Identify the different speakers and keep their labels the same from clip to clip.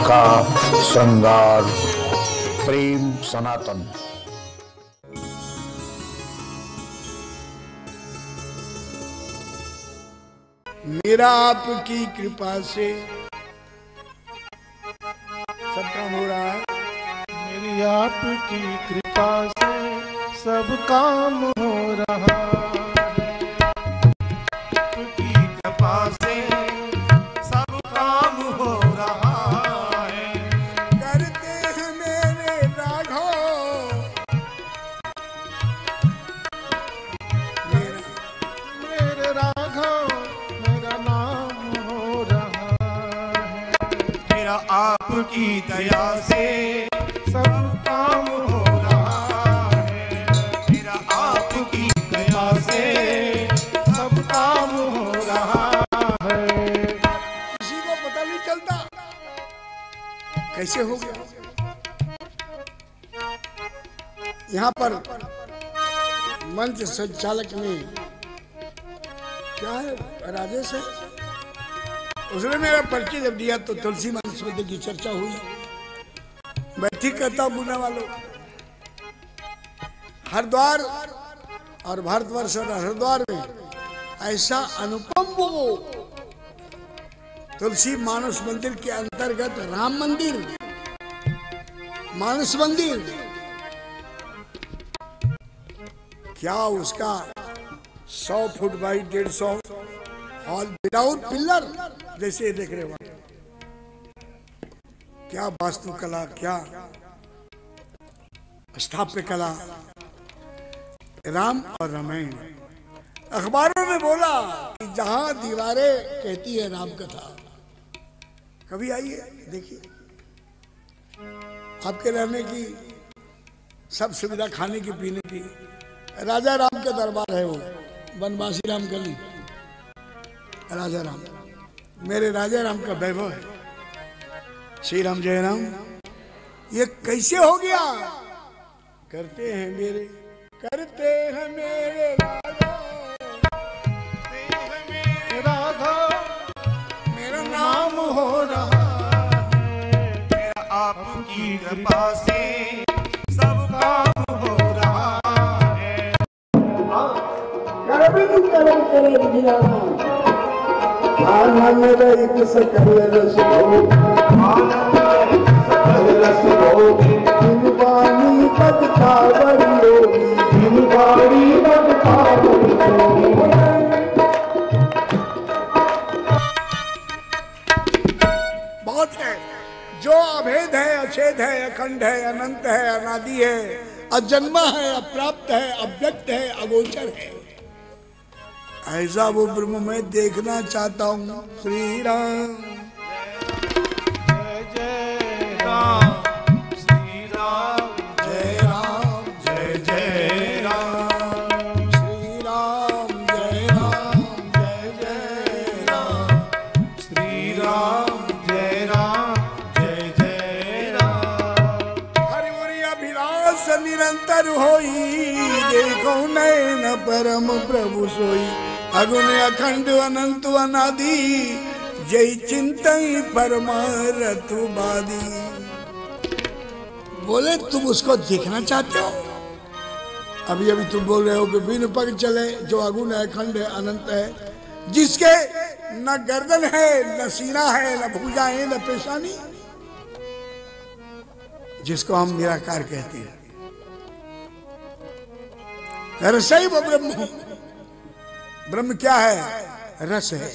Speaker 1: का श्रृंगार प्रेम सनातन।
Speaker 2: मेरा आपकी कृपा से सब काम हो रहा है।
Speaker 3: मेरी आपकी कृपा से सब काम हो रहा है। आपकी कृपा से सब काम हो रहा है।
Speaker 2: करते हैं मेरे राघव
Speaker 3: मेरे राघव मेरा नाम हो रहा है। मेरा आपकी दया से सब काम हो रहा है। मेरा आपकी दया से सब काम हो रहा है।
Speaker 2: किसी को पता नहीं चलता कैसे हो गया। यहाँ पर मंच संचालक ने क्या है राजेश है, उसने मेरा पर्ची जब दिया तो तुलसी मानस मंदिर की चर्चा हुई। मैं ठीक कहता हूँ बुना वालों, हरिद्वार और भारतवर्ष और हरिद्वार में ऐसा अनुपम वो तुलसी मानस मंदिर के अंतर्गत राम मंदिर, मानस मंदिर, क्या उसका 100 foot by 150 hall without pillar जैसे देख रहे हो। क्या वास्तुकला, क्या स्थापत्य कला, राम और रामायण। अखबारों में बोला कि जहां दीवारें कहती है राम कथा, कभी आइए देखिए। आपके रहने की सब सुविधा, खाने की पीने की। राजा राम का दरबार है वो, वनवासी राम गली, राजा राम, मेरे राजा राम का वैभव है। श्री राम जय राम। ये कैसे हो गया? करते हैं मेरे
Speaker 3: राघव
Speaker 2: मेरा
Speaker 3: नाम हो रहा है। मेरा आपकी कृपा से सब काम हो रहा है।
Speaker 2: आनंद रहित सकल रस भोग,
Speaker 3: सकल रस भोगी,
Speaker 2: बिन वाणी पद का बड़ी योगी,
Speaker 3: बिन वाणी पद का बड़ी योगी।
Speaker 2: बहुत है जो अभेद है, अछेद है, अखंड है, अनंत है, अनादि है, अजन्मा है, अप्राप्त है, अव्यक्त है, अगोचर है। ऐसा वो ब्रह्म मैं देखना चाहता हूँ। श्री राम
Speaker 3: जय जय राम, श्री राम
Speaker 2: जय राम,
Speaker 3: जय जय राम,
Speaker 2: श्री राम जय राम, जय जय राम,
Speaker 3: श्री राम जय राम, जय जय राम।
Speaker 2: हरि उरि अभिलाष निरंतर होई, देखो नयन परम प्रभु सोई। अगुण अखंड अनंत अनादि, जय चिंतई परमारथ बादी। बोले तुम उसको देखना चाहते हो? अभी अभी तुम बोल रहे हो कि बिन पग चले, जो अगुण है, अखंड है, अनंत है, जिसके न गर्दन है, न सीना है, न भुजा है, न पेशानी, जिसको हम निराकार कहते हैं। रसैव ब्रह्म, ब्रह्म क्या है? रस है।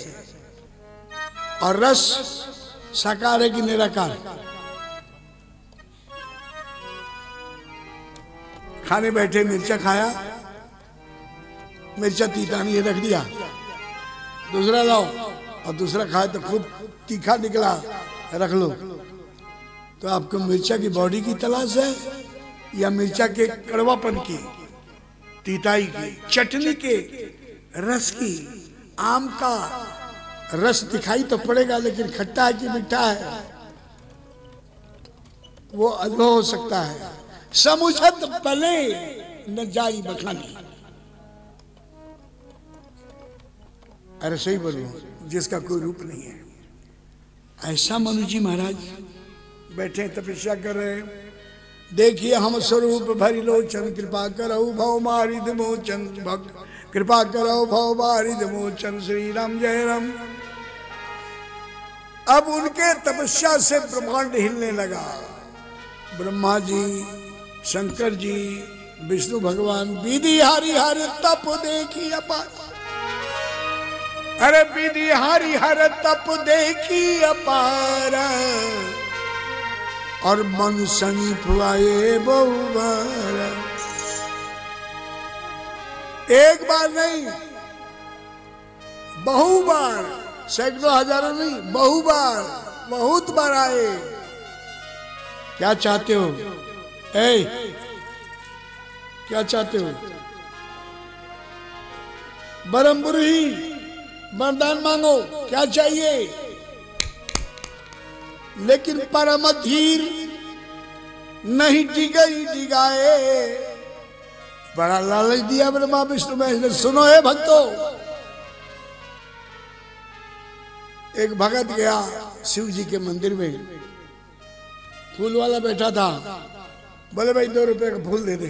Speaker 2: और रस साकार है कि निराकार? खाने बैठे मिर्चा खाया, मिर्चा तीता नहीं रख दिया, दूसरा लाओ, और दूसरा खाए तो खूब तीखा निकला, रख लो। तो आपको मिर्चा की बॉडी की तलाश है या मिर्चा के कड़वापन की, तीताई की, चटनी के रस की? आम का रस दिखाई तो पड़ेगा, लेकिन खट्टा है कि मीठा है वो अनुभव हो सकता है। समुझत पले न जाई बखानी। अरे सही बोलो, जिसका कोई रूप नहीं है। ऐसा मनु जी महाराज बैठे तपस्या कर रहे हैं। देखिए हम स्वरूप भरी लोचन, कृपा करो भव मारिद मोचन, भक्त कृपा करो भव मारिद मोचन, श्री राम जय राम। अब उनके तपस्या से ब्रह्मांड हिलने लगा। ब्रह्मा जी, शंकर जी, विष्णु भगवान, विधि हरि हर तप देखी अपार। अरे विधि हरि हर तप देखी अपार, और मन समीप आए बहु बार। एक बार नहीं, बहु बार, सैकड़ों हजारों नहीं, बहु बार, बहुत बार आए। क्या चाहते हो? क्या चाहते हो? बरमपुरी वरदान मांगो, क्या चाहिए? लेकिन परम धीर नहीं डिगई डिगाए। बड़ा लालच दिया ब्रह्मा विष्णु महेश। सुनो है भक्तों, एक भगत गया शिव जी के मंदिर में, फूल वाला बैठा था। बोले भाई 2 रुपए का फूल दे दे।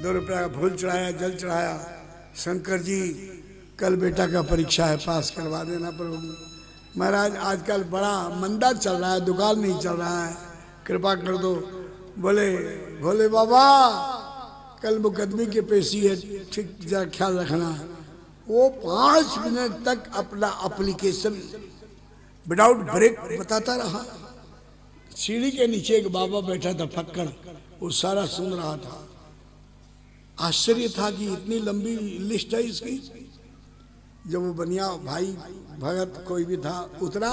Speaker 2: 2 रुपए का फूल चढ़ाया, जल चढ़ाया। शंकर जी कल बेटा का परीक्षा है, पास करवा देना प्रभु। महाराज आजकल बड़ा मंदा चल रहा है, दुकान नहीं चल रहा है, कृपा कर दो। बोले भोले बाबा कल मुकदमे की पेशी है, ठीक जरा ख्याल रखना। वो 5 मिनट तक अपना एप्लीकेशन विदाउट ब्रेक बताता रहा। सीढ़ी के नीचे एक बाबा बैठा था फक्कड़, वो सारा सुन रहा था। आश्चर्य था कि इतनी लंबी लिस्ट है इसकी। जब वो बनिया भाई भगत कोई भी था उतरा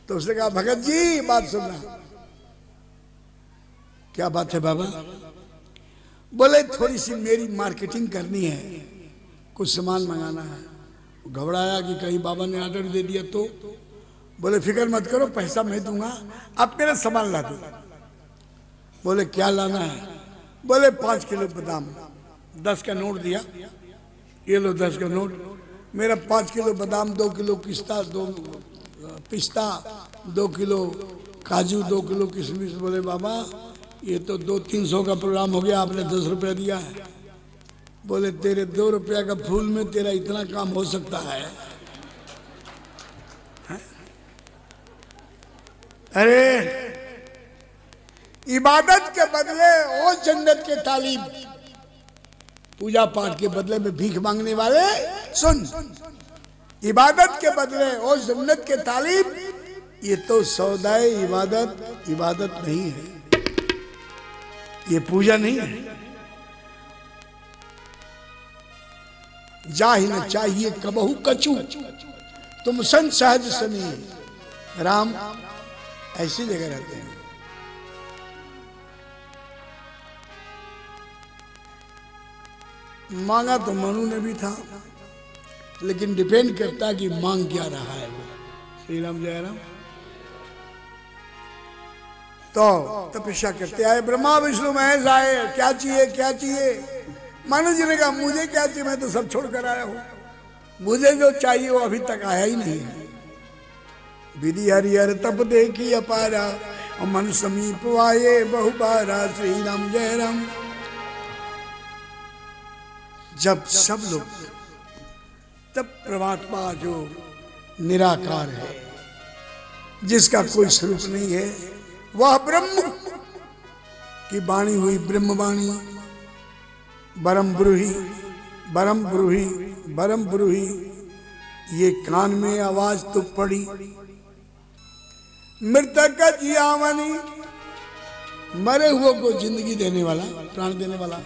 Speaker 2: तो उसने कहा भगत जी बात सुनना। क्या बात है बाबा? बोले थोड़ी सी मेरी मार्केटिंग करनी है, कुछ सामान मंगाना है। घबराया कि कहीं बाबा ने ऑर्डर दे दिया तो। बोले फिक्र मत करो, पैसा मैं दूंगा, आप मेरा सामान ला दो। बोले क्या लाना है? बोले 5 किलो बादाम। 10 का नोट दिया, ये लो 10 का नोट। मेरा 5 किलो बादाम, 2 किलो पिस्ता, 2 किलो काजू, 2 किलो किशमिश। बोले बाबा ये तो 200-300 का प्रोग्राम हो गया, आपने 10 रुपया दिया है। बोले तेरे 2 रुपया का फूल में तेरा इतना काम हो सकता है? अरे इबादत के बदले और जन्नत के तालीब, पूजा पाठ के बदले में भीख मांगने वाले सुन। इबादत के बदले और जन्नत के तालीब, ये तो सौदाए इबादत, इबादत नहीं है, ये पूजा नहीं है। जाहि न चाहिए कबहू कछु, तुम सन सहज सनी। राम ऐसी जगह रहते हैं। मांगा तो मनु ने भी था, लेकिन डिपेंड करता है कि मांग क्या रहा है वो। श्री राम जय राम। तो तपस्या करते आए, ब्रह्मा विष्णु महेश आए। क्या चाहिए क्या चाहिए? मनु जी ने कहा मुझे क्या चाहिए, मैं तो सब छोड़ कर आया हूं, मुझे जो चाहिए वो अभी तक आया ही नहीं है। विधि हरिहर तप देखी अपारा, और मन समीप आए बहुबारा। श्री राम जय राम। जब सब लोग, तब परमात्मा जो निराकार है, जिसका कोई स्वरूप नहीं है, वह ब्रह्म की वाणी हुई ब्रह्मवाणी। परम ब्रूहि, परम ब्रूहि, परम ब्रूहि, ये कान में आवाज तो पड़ी। मृतक जियावनी, मरे हुए को जिंदगी देने वाला, प्राण देने वाला।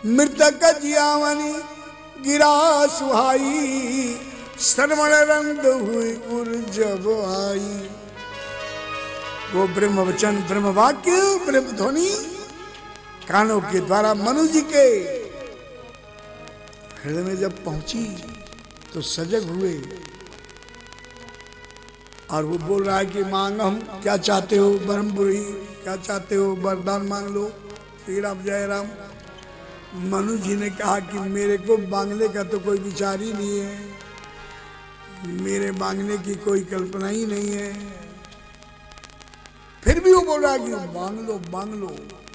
Speaker 2: मृतक जियावनी गिरा सुहाई, श्रवण रंग हुई उर जब आई। वो ब्रह्म वचन, ब्रह्म वाक्य, ब्रह्म ध्वनि कानों के द्वारा मनु जी के हृदय में जब पहुंची तो सजग हुए। और वो बोल रहा है कि मांग, हम क्या चाहते हो ब्रह्मपुरी, क्या चाहते हो वरदान मांग लो। श्री राम जय राम। मनु जी ने कहा कि मेरे को मांगने का तो कोई विचार ही नहीं है, मेरे मांगने की कोई कल्पना ही नहीं है। फिर भी वो बोल रहा है कि मांग लो मांग लो।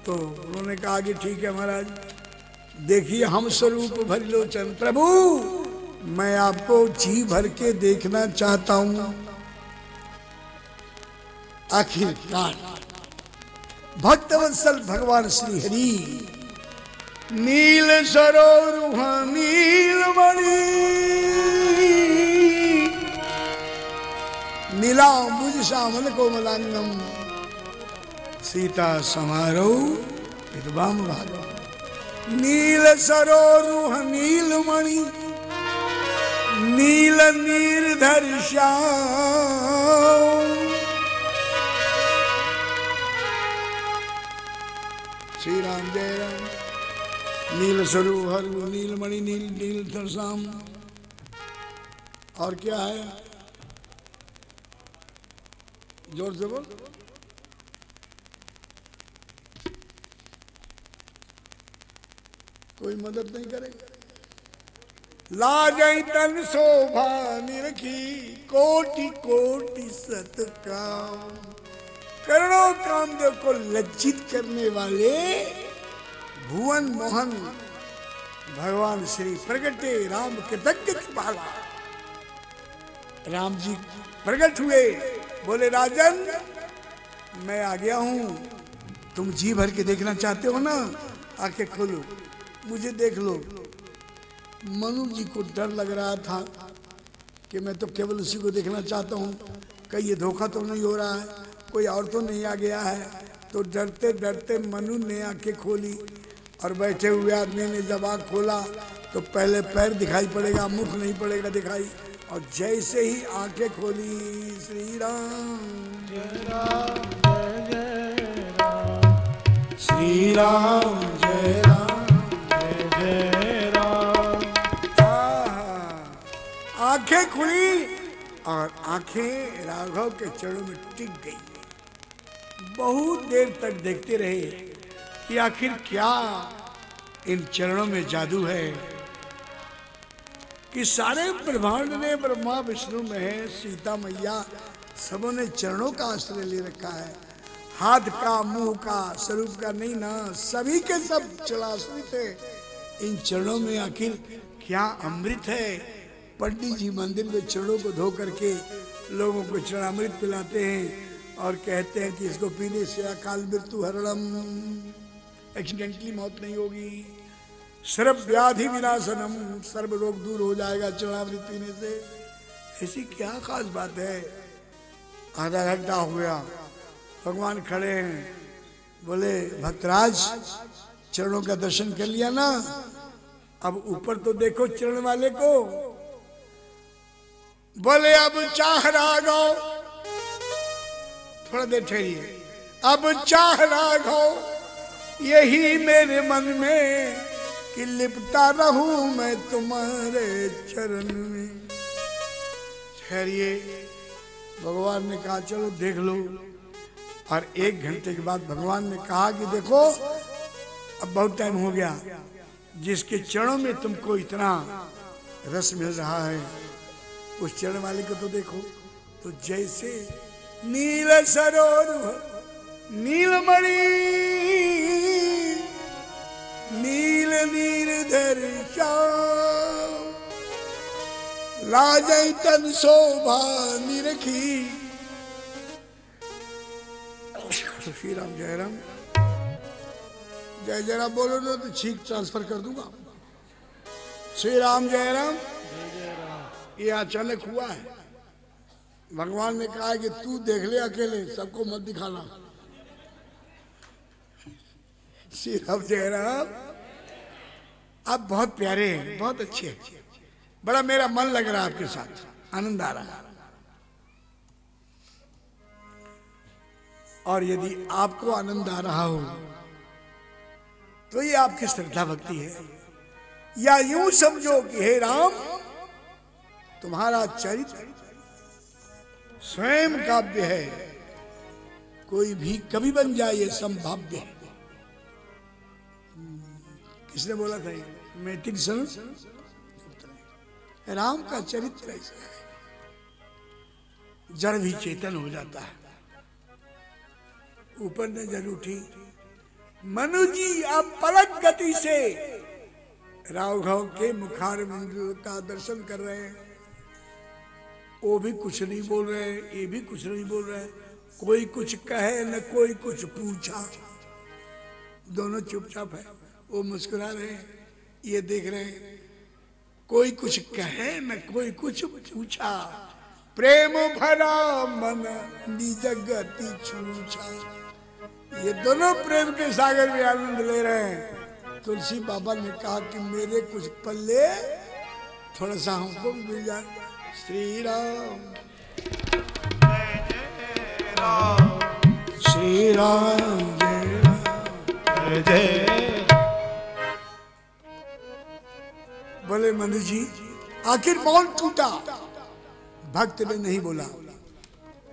Speaker 2: तो उन्होंने कहा कि ठीक है महाराज, देखिए हम स्वरूप भर लोचन प्रभु, मैं आपको जी भर के देखना चाहता हूं। आखिरकार भक्तवत्सल भगवान श्री हरि नील सरोरुह नीलमणि नीलांबुज श्यामल कोमलांगम सीता समारोह विद्वाम भागम। नील सरोरुह नीलमणि नील नीरधर श्याम। श्री राम जय राम। नील सरोवर नीलमणि नील नील श्याम। और क्या है? जोर से बोल। कोई मदद नहीं करेगा। लाजई तन शोभा निरखी कोटि कोटि सतकाम। करोड़ों कामदेव को लज्जित करने वाले भुवन मोहन भगवान श्री प्रगटे राम कृतज्ञ कृपाला। राम जी प्रकट हुए, बोले राजन मैं आ गया हूं, तुम जी भर के देखना चाहते हो ना, आंखें खोलो मुझे देख लो। मनु जी को डर लग रहा था कि मैं तो केवल उसी को देखना चाहता हूँ, कहीं ये धोखा तो नहीं हो रहा है, कोई और तो नहीं आ गया है। तो डरते डरते मनु ने आंखें खोली और बैठे हुए आदमी ने जब आँख खोला तो पहले पैर दिखाई पड़ेगा, मुख नहीं पड़ेगा दिखाई। और जैसे ही आंखें खोली श्री राम जय राम जय राम श्री राम जय राम जय राम। आंखें खुली और आंखें राघव के चरणों में टिक गई। बहुत देर तक देखते रहे कि आखिर क्या इन चरणों में जादू है कि सारे ब्रह्मांड ने ब्रह्मा विष्णु महेश सीता मैया सबों ने चरणों का आश्रय ले रखा है। हाथ का मुंह का स्वरूप का नहीं ना, सभी के सब चलाश्रित है इन चरणों में। आखिर क्या अमृत है। पंडित जी मंदिर में चरणों को धो करके लोगों को चरणामृत पिलाते हैं और कहते हैं कि इसको पीने से अकाल मृत्यु हरणम, एक्सीडेंटली मौत नहीं होगी। सर्व व्याधि विनाशनम, सर्व रोग दूर हो जाएगा चरणामृत पीने से। ऐसी क्या खास बात है। आधा घंटा हो गया, भगवान खड़े हैं, बोले भक्तराज चरणों का दर्शन कर लिया ना, अब ऊपर तो देखो चरण वाले को। बोले अब चाह राघव, थोड़ा देर ठहरिए, अब चाह राघव यही मेरे मन में कि लिपटा रहूं मैं तुम्हारे चरण में। ठहरिए, भगवान ने कहा चलो देख लो। और 1 घंटे के बाद भगवान ने कहा कि देखो अब बहुत टाइम हो गया, जिसके चरणों में तुमको इतना रस मिल रहा है उस चरण वाले को तो देखो। तो जैसे नील सरोवर नीलमणि नील नीरधर श्याम, लाजई तन शोभा निरखी। श्री राम जय राम। जय जय राम बोलो ना तो छींक ट्रांसफर कर दूंगा। श्री राम जय राम। ये अचानक हुआ है। भगवान ने कहा कि तू देख ले अकेले, सबको मत दिखाना। श्री राम जय राम। आप बहुत प्यारे हैं, बहुत अच्छे हैं, बड़ा मेरा मन लग रहा है आपके साथ, आनंद आ रहा है। और यदि आपको आनंद आ रहा हो तो ये आपकी श्रद्धा भक्ति है। या यूं समझो कि हे राम तुम्हारा चरित्र स्वयं काव्य है, कोई भी कभी बन जाए ये संभाव्य है। किसने बोला था? मैथिक सन राम का चरित्र ऐसा है, जड़ भी चेतन हो जाता है। ऊपर नजर उठी, मनु जी आप पलक गति से राघव के मुखार बिंदु का दर्शन कर रहे हैं। वो भी कुछ नहीं बोल रहे, ये भी कुछ नहीं बोल रहे, कोई कुछ कहे न कोई कुछ पूछा, दोनों चुपचाप है। वो मुस्कुरा रहे हैं, ये देख रहे हैं, कोई कुछ कहे न कोई कुछ पूछा, प्रेम भरा मन निज गति छूछा। ये दोनों प्रेम के सागर में आनंद ले रहे हैं। तुलसी बाबा ने कहा कि मेरे कुछ पल्ले थोड़ा सा हमको भी मिल जाए। श्री राम श्री राम जय राम जय। बोले मनु जी आखिर मौन टूटा। भक्त ने नहीं बोला,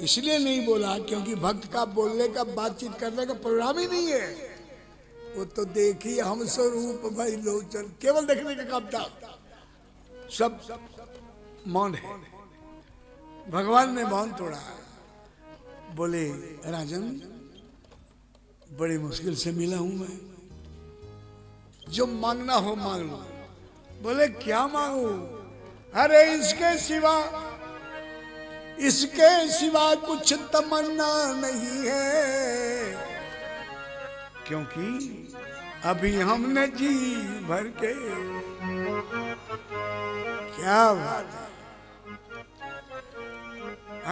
Speaker 2: इसलिए नहीं बोला क्योंकि भक्त का बोलने का बातचीत करने का प्रोग्राम ही नहीं है। वो तो देखिए हम स्वरूप भाई लोचन, केवल देखने का काम था, सब मौन है। भगवान ने मौन तोड़ा। बोले राजन बड़ी मुश्किल से मिला हूं मैं, जो मांगना हो मांग लो। बोले क्या मांगू? अरे इसके सिवा कुछ तमन्ना नहीं है, क्योंकि अभी हमने जी भर के। क्या बात है?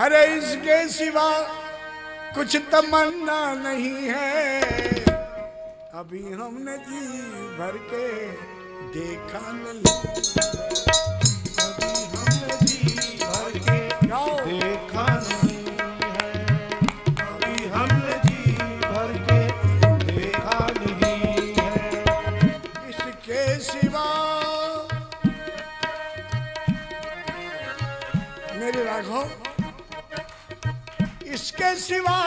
Speaker 2: अरे इसके सिवा कुछ तमन्ना नहीं है, अभी हमने जी भर के देखा नहीं। अभी हमने जी भर के
Speaker 4: देखा नहीं है, अभी हमने जी भर के देखा नहीं है।
Speaker 2: इसके सिवा मेरे राघव, इसके सिवा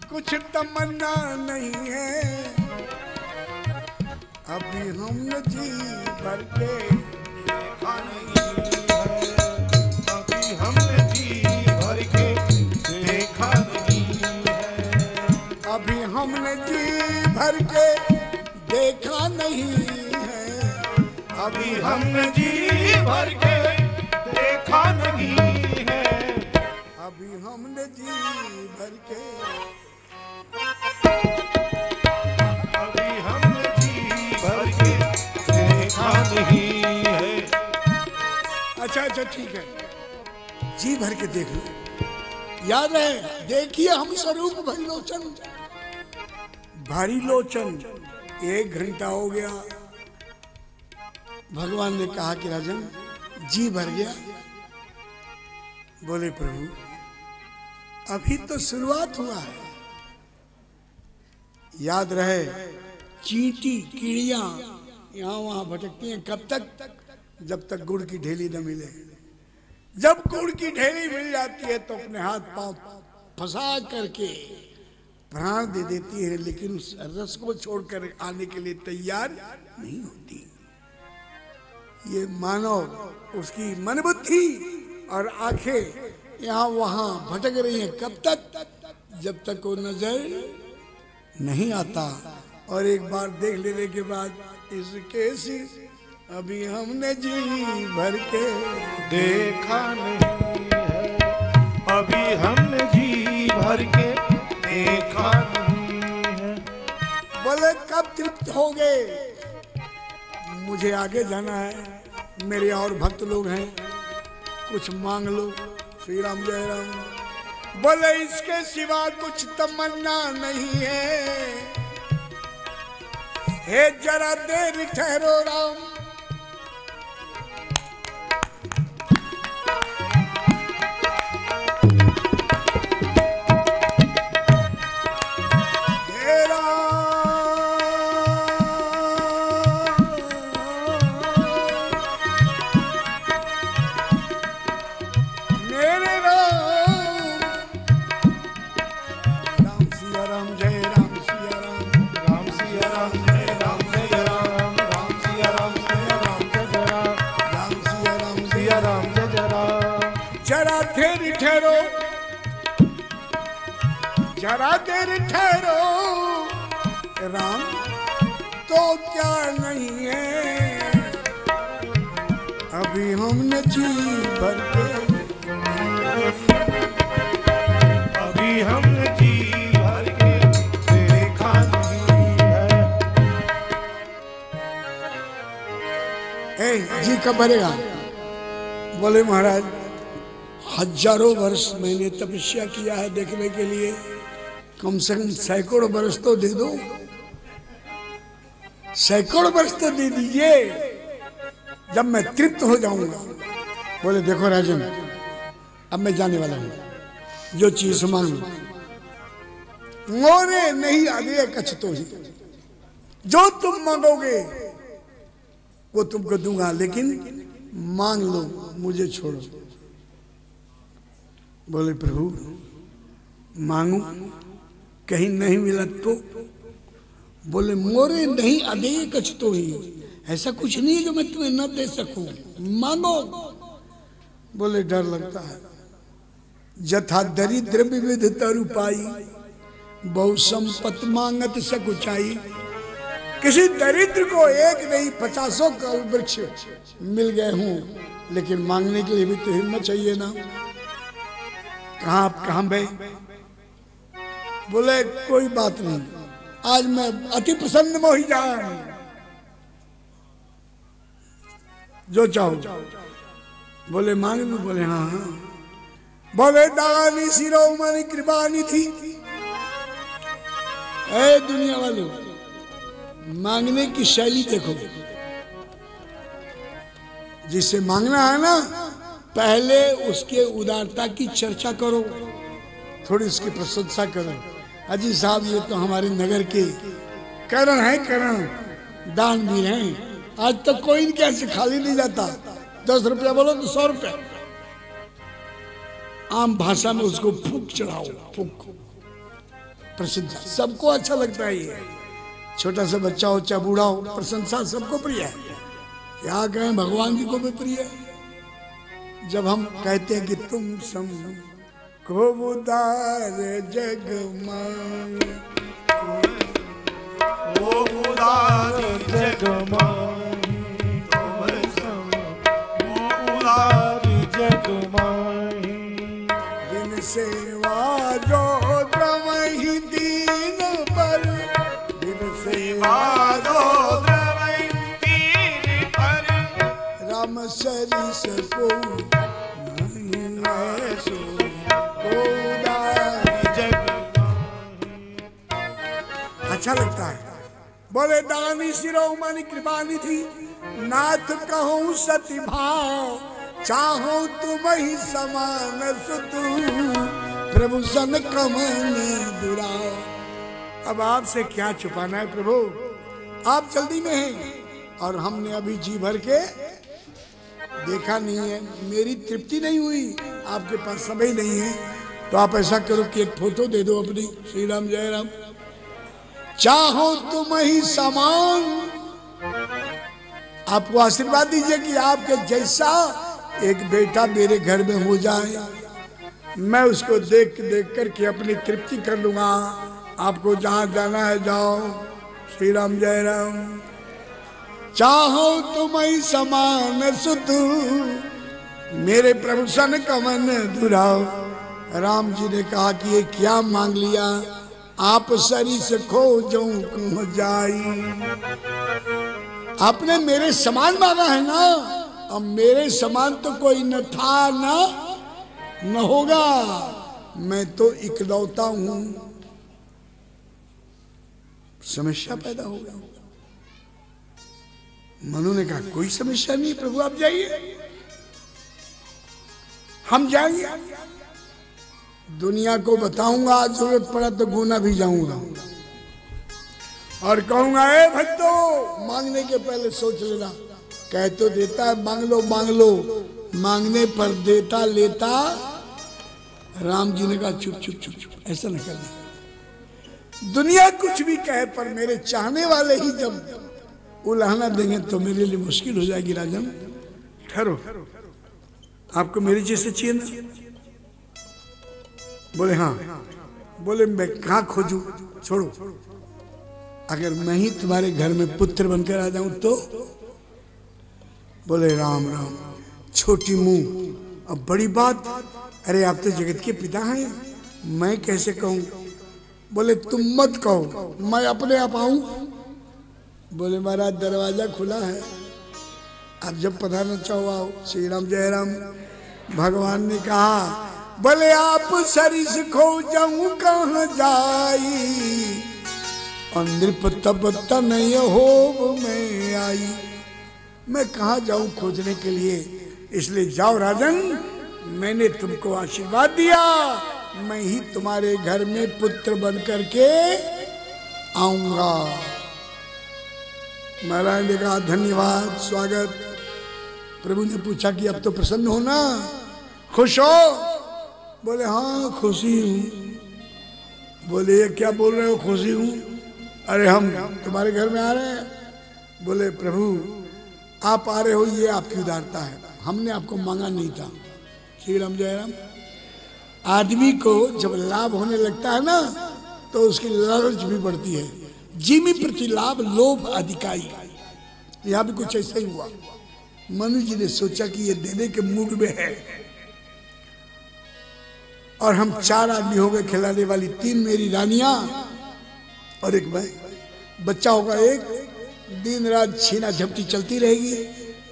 Speaker 2: कुछ तमन्ना नहीं है, अभी हमने जी भर के
Speaker 4: देखा नहीं है, अभी हमने जी भर के देखा नहीं है।
Speaker 2: अभी हमने जी भर के देखा नहीं है,
Speaker 4: अभी हमने जी भर के देखा नहीं है,
Speaker 2: अभी हमने जी भर के।
Speaker 4: अभी हमने जी भर के देखा नहीं है।
Speaker 2: अच्छा ठीक है, जी भर के देख लो। याद है, देखिए हम स्वरूप भारी लोचन, भारी लोचन। 1 घंटा हो गया, भगवान ने कहा कि राजन जी भर गया। बोले प्रभु अभी तो शुरुआत हुआ है। याद रहे, चींटी कीड़ियां यहाँ वहां भटकती हैं कब तक? जब तक गुड़ की ढेली न मिले। जब गुड़ की ढेली मिल जाती है तो अपने हाथ पांव फंसा करके प्राण दे देती है, लेकिन उस रस को छोड़कर आने के लिए तैयार नहीं होती। ये मानव उसकी मन बुद्धि और आंखें यहाँ वहां भटक रही हैं कब तक? जब तक वो नजर नहीं आता। और एक बार देख लेने के बाद इसके सी अभी हमने जी भर के
Speaker 4: देखा नहीं है, अभी हमने जी भर के देखा नहीं है।
Speaker 2: बोले कब तृप्त हो गए? मुझे आगे जाना है, मेरे और भक्त लोग हैं, कुछ मांग लो। श्री राम जय राम। बोले इसके सिवा कुछ तमन्ना नहीं है, हे जरा देर ठहरो राम। जरा देर ठहरो राम, तो क्या नहीं है, अभी हमने जी भर के,
Speaker 4: अभी हमने जी भर के देखा नहीं है।
Speaker 2: जी कब भरेगा? बोले महाराज हजारों वर्ष मैंने तपस्या किया है देखने के लिए, कम से कम सैकड़ों वर्ष तो दे दो, सैकड़ों वर्ष तो दे दीजिए, जब मैं तृप्त हो जाऊंगा। बोले देखो राजन, अब मैं जाने वाला हूं, जो चीज मांग मोरे नहीं आगे कछ तो ही, जो तुम मांगोगे वो तुमको दूंगा, लेकिन मांग लो, मुझे छोड़ो। बोले प्रभु मांगू, कहीं नहीं मिला तो? बोले मोरे नहीं अदे कछ तो ही, ऐसा कुछ नहीं है जो मैं तुम्हें न दे सकूं, मांगो। बोले डर लगता है, जथा दरिद्र विविध तरुपाई, बहु संपत मांगत सकुचाई। किसी दरिद्र को एक नहीं 50 कल वृक्ष मिल गए हों, लेकिन मांगने के लिए भी तो हिम्मत चाहिए ना। कहां भाई? बोले कोई बात नहीं, आज मैं अति प्रसन्न मोहि जान, जो चाहो। बोले मांग लू? बोले हाँ हाँ। बोले दानी शिरोमणि कृपानी थी। ए दुनिया वालों, मांगने की शैली देखो, जिससे मांगना है ना, पहले उसके उदारता की चर्चा करो, थोड़ी उसकी प्रशंसा करो। अजी साहब ये तो हमारे नगर के करण है, करण दानवीर हैं, आज तक कोई इनके ऐसे खाली नहीं जाता। 10 रुपया बोलो तो 100 रुपया, आम भाषा में उसको फूक चढ़ाओ, फूक प्रशंसा, सबको अच्छा लगता है। ये छोटा सा बच्चा हो चाहे बूढ़ा हो, प्रशंसा सबको प्रिय है। क्या कहें, भगवान जी को भी प्रिय है। जब हम कहते हैं कि तुम सम को उदार जग माए,
Speaker 4: वो उदार जग माए, तुम सम वो उदार जग माए।
Speaker 2: दिन सेवा जो द्रवहि दीन पर, दिन सेवा जो
Speaker 4: द्रवहि दीन पर,
Speaker 2: राम सरिस को नहीं ऐसो को उदार
Speaker 4: जग
Speaker 2: अच्छा लगता है। बोले दानी शिरोमणि कृपानी थी, नाथ कहूँ सती भाव, चाहो तुम ही समान सुतु, प्रभु सन कमन दुराओ। अब आपसे क्या छुपाना है प्रभु, आप जल्दी में हैं और हमने अभी जी भर के देखा नहीं है, मेरी तृप्ति नहीं हुई, आपके पास समय नहीं है, तो आप ऐसा करो कि एक फोटो दे दो अपनी, श्री राम जय राम। चाहो तुम ही समान, आपको आशीर्वाद दीजिए कि आपके जैसा एक बेटा मेरे घर में हो जाए, मैं उसको देख देख करके अपनी तृप्ति कर लूंगा। आपको जहां जाना है जाओ, श्री राम जय राम। चाहो तुम ही समान सुत, मेरे प्रभु सन कमन दुराओ। राम जी ने कहा कि ये क्या मांग लिया, आप सरिस खोजो क्यों जाई। आपने मेरे समान मांगा है ना, अब मेरे समान तो कोई न था न होगा, मैं तो इकलौता हूं। समस्या पैदा हो गई। मनु ने कहा कोई समस्या नहीं प्रभु, आप जाइए, हम जाएंगे। दुनिया को बताऊंगा, जरूरत पड़ा तो गुना भी जाऊंगा और कहूंगा ए भक्तों, मांगने के पहले सोच लेना। कह तो देता है मांग लो मांग लो, मांगने पर देता लेता। राम जी ने कहा चुप चुप चुप चुप, ऐसा न करना। दुनिया कुछ भी कहे पर मेरे चाहने वाले ही जब उलाहना देंगे तो मेरे लिए मुश्किल हो जाएगी। राजन ठहरो, आपको मेरी जैसे चाहिए ना? बोले हाँ। बोले मैं कहाँ खोजूं, छोड़ो, अगर मैं ही तुम्हारे घर में पुत्र बनकर आ जाऊं तो? बोले राम राम, छोटी मुंह अब बड़ी बात, अरे आप तो जगत के पिता हैं, मैं कैसे कहूं? बोले तुम मत कहो, मैं अपने आप आऊं? बोले महाराज दरवाजा खुला है, आप जब पधारना चाहो आओ। श्री राम जय राम। भगवान ने कहा, बोले आप सरिस खो जाऊं कहाँ जाई, नृप तब तनय होब में आई। मैं कहाँ जाऊं खोजने के लिए, इसलिए जाओ राजन, मैंने तुमको आशीर्वाद दिया, मैं ही तुम्हारे घर में पुत्र बन करके आऊंगा। महाराज ने कहा धन्यवाद, स्वागत। प्रभु ने पूछा कि अब तो प्रसन्न हो ना, खुश हो? बोले हाँ खुशी हूं। बोले ये क्या बोल रहे हो खुशी हूं? अरे हम तुम्हारे घर में आ रहे हैं। बोले प्रभु आप आ रहे हो ये आपकी उदारता है, हमने आपको मांगा नहीं था। श्री राम जय राम। आदमी को जब लाभ होने लगता है ना तो उसकी लालच भी बढ़ती है, जीवी प्रति लाभ लोभ अधिकाई। यहाँ भी कुछ ऐसा ही हुआ। मनु जी ने सोचा कि ये देने के मूड में है, और हम 4 आदमी हो गए खिलाने वाली, 3 मेरी रानियां और एक मैं, बच्चा होगा एक, दिन रात छीना झपटी चलती रहेगी।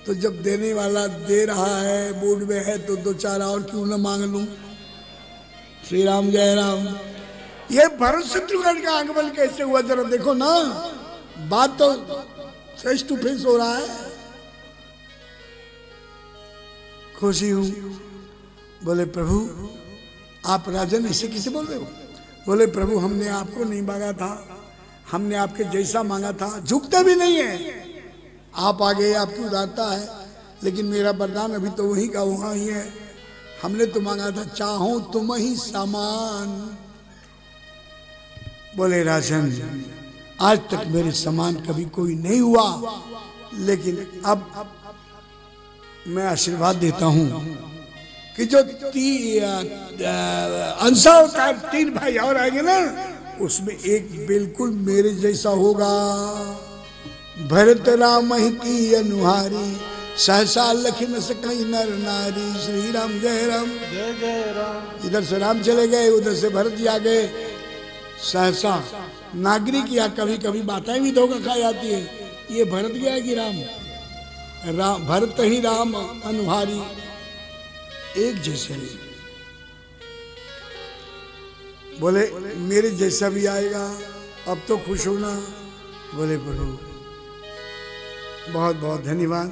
Speaker 2: तो जब देने वाला दे रहा है मूड में है तो 2-4 और क्यों न मांग लूं। श्री राम जय राम। ये भरत शत्रुघ्न का आगमन कैसे हुआ जरा देखो ना, बात तो फेस टू फेस हो रहा है। खुशी हूं। बोले प्रभु आप राजन ऐसे किसे बोल रहे हो? बोले प्रभु हमने आपको नहीं मांगा था, हमने आपके जैसा मांगा था, झुकते भी नहीं है। आप आ गए, आपकी उदारता है, लेकिन मेरा वरदान अभी तो वही का वहां ही है। हमने तो मांगा था चाहो तुम ही समान। बोले राजन आज तक मेरे समान कभी कोई नहीं हुआ, लेकिन अब मैं आशीर्वाद देता हूं कि जो अंशावतार 3 भाई और आएंगे ना, उसमें एक बिल्कुल मेरे जैसा होगा। भरत राम ही की अनुहारी, सहसा लखन सकई नर नारी। श्री राम जय राम।
Speaker 4: जय जय राम।
Speaker 2: इधर से राम चले गए, उधर से भरत जी आ गए। सहसा नागरिक या कभी कभी बातें भी धोखा खा जाती है। ये भरत गया कि राम भरत ही राम अनुहारी, एक जैसे नहीं। बोले मेरे जैसा भी आएगा, अब तो खुश होना। बोले प्रभु बहुत बहुत धन्यवाद,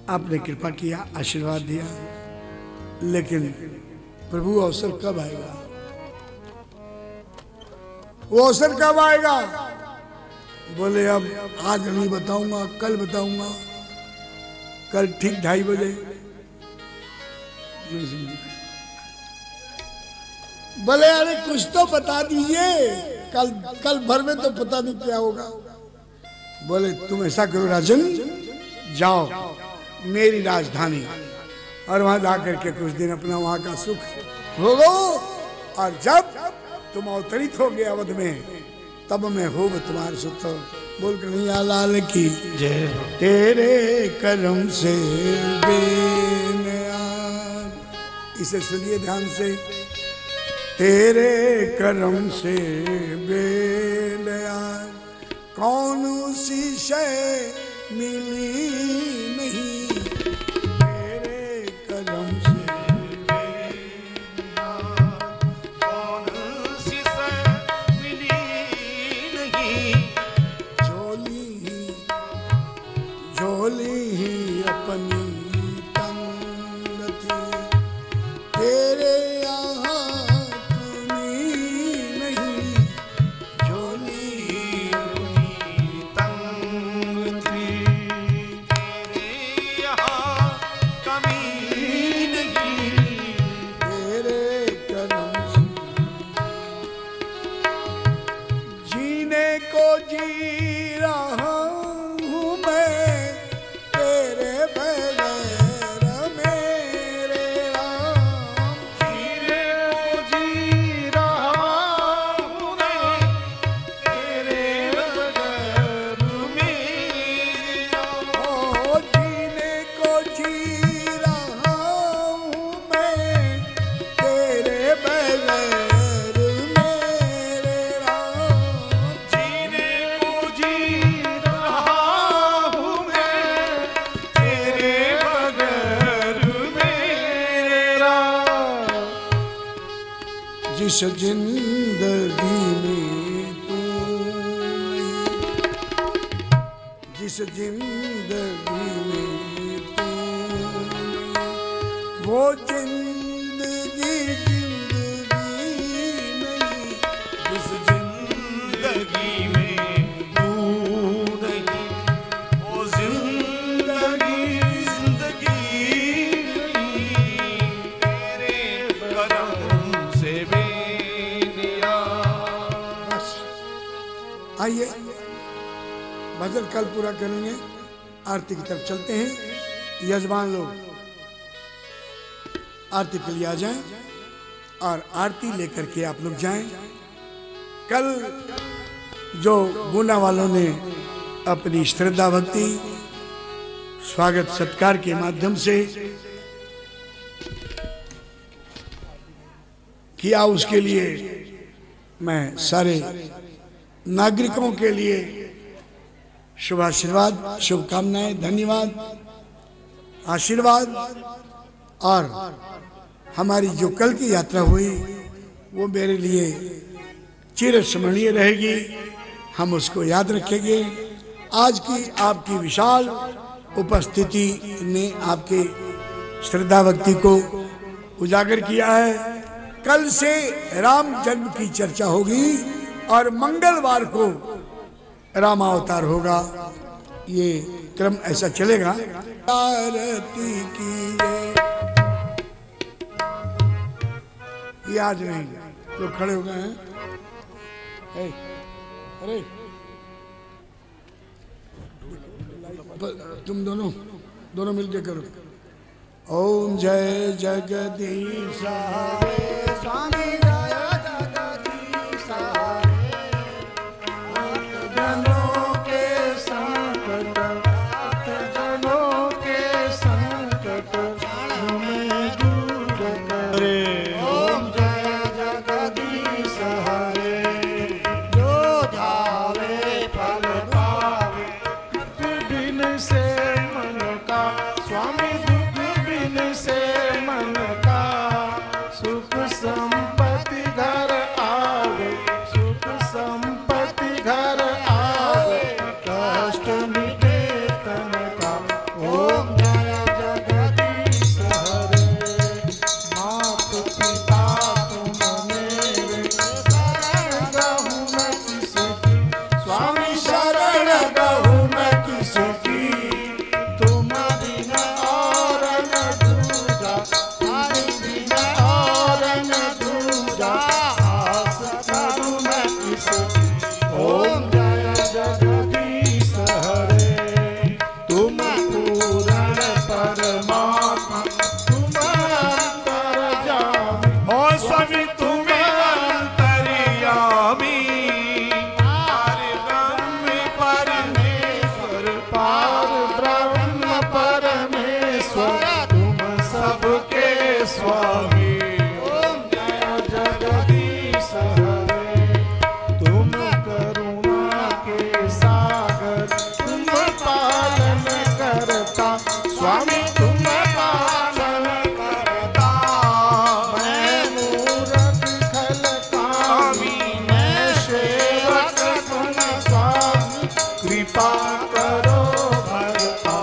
Speaker 2: आपने कृपा किया, आशीर्वाद दिया, लेकिन प्रभु अवसर कब आएगा? वो अवसर कब आएगा? बोले अब आज नहीं बताऊंगा, कल बताऊंगा, कल ठीक 2:30 बजे। बोले अरे कुछ तो बता दीजिए, कल भर में तो पता नहीं क्या होगा। बोले तुम ऐसा करो राजन, जाओ मेरी राजधानी और वहां जाकर के कुछ दिन अपना वहां का सुख भोगो, और जब तुम अवतरित हो गए अवध में तब मैं होब तुम्हारे सुत। बोल कन्हैया लाल की जय। तेरे करम से बेनियाज, इसे सुनिए ध्यान से। तेरे करम से बेनियाज कौन सी शय मिली नहीं, तेरे करम से
Speaker 4: कौन सी शय मिली नहीं।
Speaker 2: झोली ही अपनी तंग थी, तेरे यहाँ तुमी नहीं। झोली
Speaker 4: अपनी तंग थी, तेरे
Speaker 2: जिस जिंदगी में तू नहीं, जिस जिंदगी में तू नहीं, वो जिंदगी नहीं,
Speaker 4: जिस जिंदगी में तू नहीं, वो जिंदगी नहीं, तेरे करम से बेनिया।
Speaker 2: बस आइए भजन कल पूरा करेंगे, आरती की तरफ चलते हैं। यजमान लोग आरती के लिए आ जाएं और आरती लेकर के आप लोग जाएं। कल जो गुना वालों ने अपनी श्रद्धा भक्ति स्वागत सत्कार के माध्यम से किया, उसके लिए मैं सारे नागरिकों के लिए शुभाशीर्वाद, शुभकामनाएं, धन्यवाद, आशीर्वाद। और हमारी जो कल की यात्रा हुई वो मेरे लिए चिरस्मरणीय रहेगी, हम उसको याद रखेंगे। आज की आपकी विशाल उपस्थिति ने आपके श्रद्धा भक्ति को उजागर किया है। कल से राम जन्म की चर्चा होगी और मंगलवार को रामावतार होगा। ये क्रम ऐसा चलेगा। आरती की ये आज नहीं, लोग खड़े हो गए हैं। अरे तुम दोनों मिलके करो। ओम जय जगदीश
Speaker 3: स्वामी जय जगदीश जनों के संकट, जनों के संकट हमें दूर करे। ओम जय जगदीश हरे, जो धावे फल पावे, बिन से मन का स्वामी, दुख बिन से मन का, सुख संपत्ति घर आवे, सुख संपत्ति घर आवे, कष्ट मिटे तन का। ओम जय जगदीश हरे, मात पिता तुम मेरे, शरण गहूँ मैं किसकी, स्वामी शरण गहूँ मैं किसकी, तुम बिना और न दूजा, हरि बिना और न दूजा, आस करूँ मैं किसकी। ओम जय जगदीश हरे, तुम पूर्ण परमात्मा, तुम अंतर्यामी।
Speaker 4: ओ स्वामी तुम्हें अंतर्यामी, हरि ब्रह्म परमेश्वर,
Speaker 3: पार ब्रह्म परमेश्वर, तुम सबके स्वामी। ओम जय जगदीश हरे, तुम करुणा के सागर, तुम पालन करता, स्वामी तुम पालन करता। मैं मूरख खल कामी, मैं सेवक तुम स्वामी, कृपा करो भरता।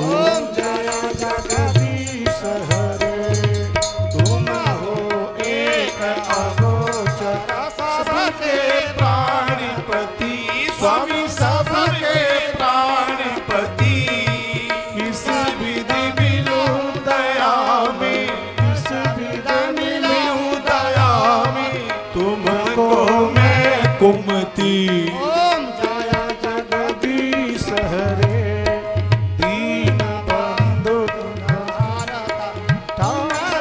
Speaker 3: ओम जय जगदीश हरे, तुम हो एक अगोचर, सबके प्राणपति, स्वामी सबके प्राणपति। किस विधि मिलूं दया में, किस विधि मिलूं दया में, तुमको मैं कुमति। ओम जय जगदीश हरे, दीन बंधु तुम्हारा,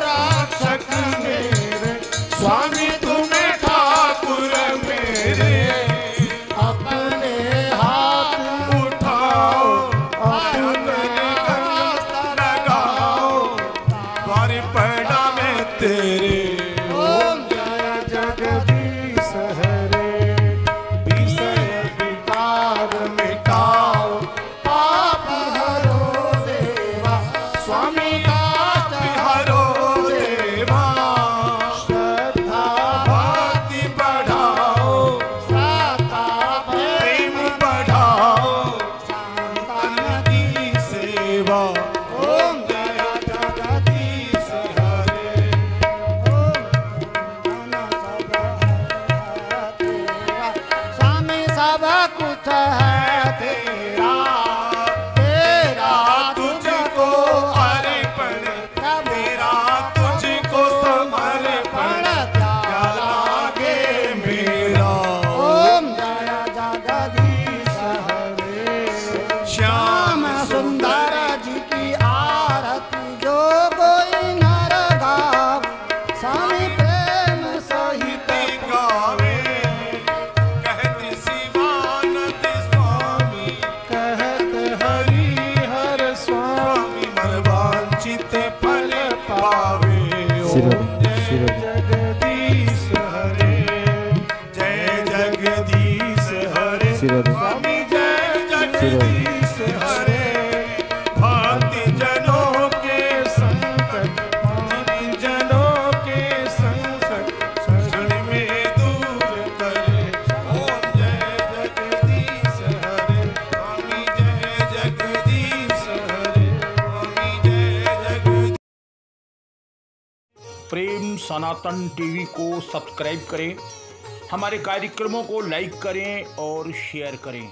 Speaker 3: रक्षक मेरे, स्वामी तुम्हें ठाकुर मेरे। अपने हाथ
Speaker 4: उठाओ
Speaker 3: अपने
Speaker 4: हाथ लगाओ, द्वार पड़ा मैं तेरे।
Speaker 3: ओम जय जगदीश हरे, विषय विकार मिटाओ, पाप हरो देवा, स्वामी पाप
Speaker 4: हरो देवा,
Speaker 3: श्रद्धा
Speaker 4: ओम जय जगदीश हरे।
Speaker 5: स्वामी सब कुछ है तेरा, तेरा
Speaker 4: तुझको अर्पण, तेरा तुझको समर्पण, क्या लागे मेरा।
Speaker 5: ओम जय जगदीश हरे।
Speaker 4: श्याम
Speaker 5: सुंदर जी की आरती जो कोई नर गाव, स्वामी प्रेम सहित
Speaker 4: गावे, कहते शिवानंद स्वामी,
Speaker 5: कहत हरि हर स्वामी।
Speaker 4: स्वामी मन वांछित फल पावे। ओम जय जगदीश हरे, जय जगदीश हरे। स्वामी जय जगदीश हरे। भांति जनों के संकट, भांति जनों के संकट क्षण में दूर करे। ओम जय जगदीश हरे। स्वामी जय जगदीश हरे। स्वामी जय जगदीश।
Speaker 1: प्रेम सनातन टीवी को सब्सक्राइब करें, हमारे कार्यक्रमों को लाइक करें और शेयर करें।